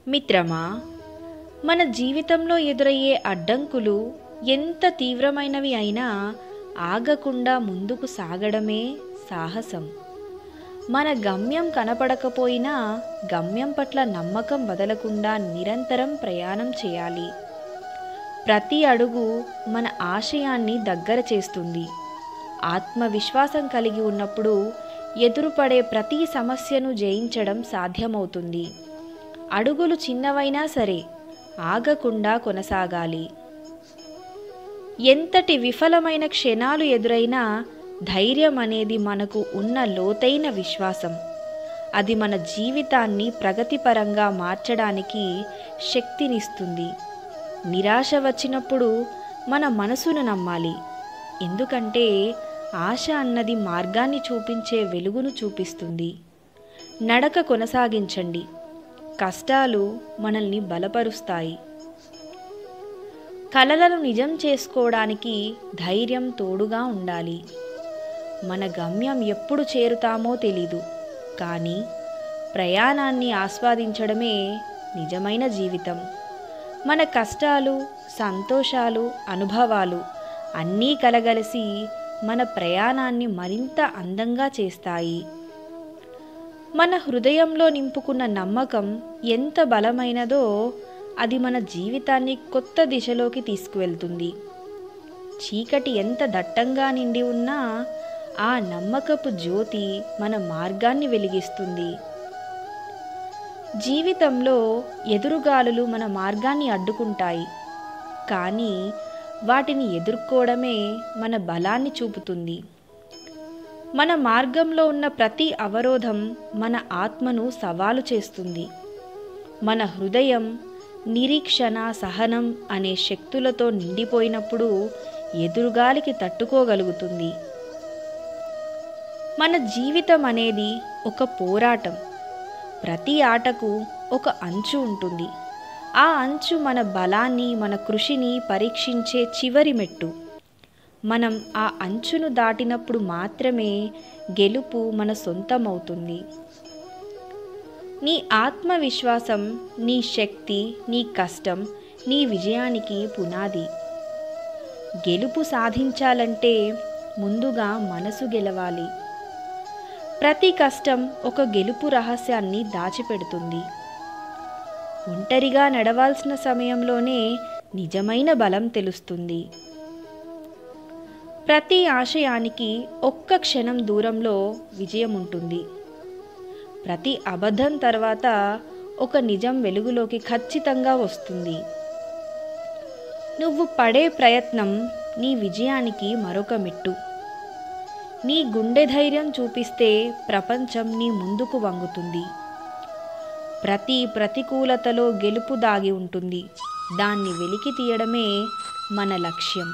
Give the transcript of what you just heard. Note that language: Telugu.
మిత్రమా, మన జీవితంలో ఎదురయ్యే అడ్డంకులు ఎంత తీవ్రమైనవి అయినా ఆగకుండా ముందుకు సాగడమే సాహసం. మన గమ్యం కనపడకపోయినా గమ్యం పట్ల నమ్మకం వదలకుండా నిరంతరం ప్రయాణం చేయాలి. ప్రతి అడుగు మన ఆశయాన్ని దగ్గర చేస్తుంది. ఆత్మవిశ్వాసం కలిగి ఉన్నప్పుడు ఎదురుపడే ప్రతి సమస్యను జయించడం సాధ్యమవుతుంది. అడుగులు చిన్నవైనా సరే ఆగకుండా కొనసాగాలి. ఎంతటి విఫలమైన క్షణాలు ఎదురైనా ధైర్యం అనేది మనకు ఉన్న లోతైన విశ్వాసం. అది మన జీవితాన్ని ప్రగతిపరంగా మార్చడానికి శక్తినిస్తుంది. నిరాశ వచ్చినప్పుడు మన మనసును నమ్మాలి. ఎందుకంటే ఆశ అన్నది మార్గాన్ని చూపించే వెలుగును చూపిస్తుంది. నడక కొనసాగించండి. కష్టాలు మనల్ని బలపరుస్తాయి. కలలను నిజం చేసుకోవడానికి ధైర్యం తోడుగా ఉండాలి. మన గమ్యం ఎప్పుడు చేరుతామో తెలీదు, కానీ ప్రయాణాన్ని ఆస్వాదించడమే నిజమైన జీవితం. మన కష్టాలు, సంతోషాలు, అనుభవాలు అన్నీ కలగలిసి మన ప్రయాణాన్ని మరింత అందంగా చేస్తాయి. మన హృదయంలో నింపుకున్న నమ్మకం ఎంత బలమైనదో అది మన జీవితాన్ని కొత్త దిశలోకి తీసుకువెళ్తుంది. చీకటి ఎంత దట్టంగా నిండి ఉన్నా ఆ నమ్మకపు జ్యోతి మన మార్గాన్ని వెలిగిస్తుంది. జీవితంలో ఎదురుగాలులు మన మార్గాన్ని అడ్డుకుంటాయి, కానీ వాటిని ఎదుర్కోవడమే మన బలాన్ని చూపుతుంది. మన మార్గంలో ఉన్న ప్రతి అవరోధం మన ఆత్మను సవాలు చేస్తుంది. మన హృదయం నిరీక్షణ, సహనం అనే శక్తులతో నిండిపోయినప్పుడు ఎదురుగాలికి తట్టుకోగలుగుతుంది. మన జీవితం అనేది ఒక పోరాటం. ప్రతి ఆటకు ఒక అంచు ఉంటుంది. ఆ అంచు మన బలాన్ని, మన కృషిని పరీక్షించే చివరి మెట్టు. మనం ఆ అంచును దాటినప్పుడు మాత్రమే గెలుపు మన సొంతమవుతుంది. నీ ఆత్మవిశ్వాసం, నీ శక్తి, నీ కష్టం నీ విజయానికి పునాది. గెలుపు సాధించాలంటే ముందుగా మనసు గెలవాలి. ప్రతి కష్టం ఒక గెలుపు రహస్యాన్ని దాచిపెడుతుంది. ఒంటరిగా నడవాల్సిన సమయంలోనే నిజమైన బలం తెలుస్తుంది. ప్రతి ఆశయానికి ఒక్క క్షణం దూరంలో విజయం ఉంటుంది. ప్రతి అబద్ధం తర్వాత ఒక నిజం వెలుగులోకి ఖచ్చితంగా వస్తుంది. నువ్వు పడే ప్రయత్నం నీ విజయానికి మరొక మెట్టు. నీ గుండె ధైర్యం చూపిస్తే ప్రపంచం నీ ముందుకు వంగుతుంది. ప్రతి ప్రతికూలతలో గెలుపు దాగి ఉంటుంది. దాన్ని వెలికి తీయడమే మన లక్ష్యం.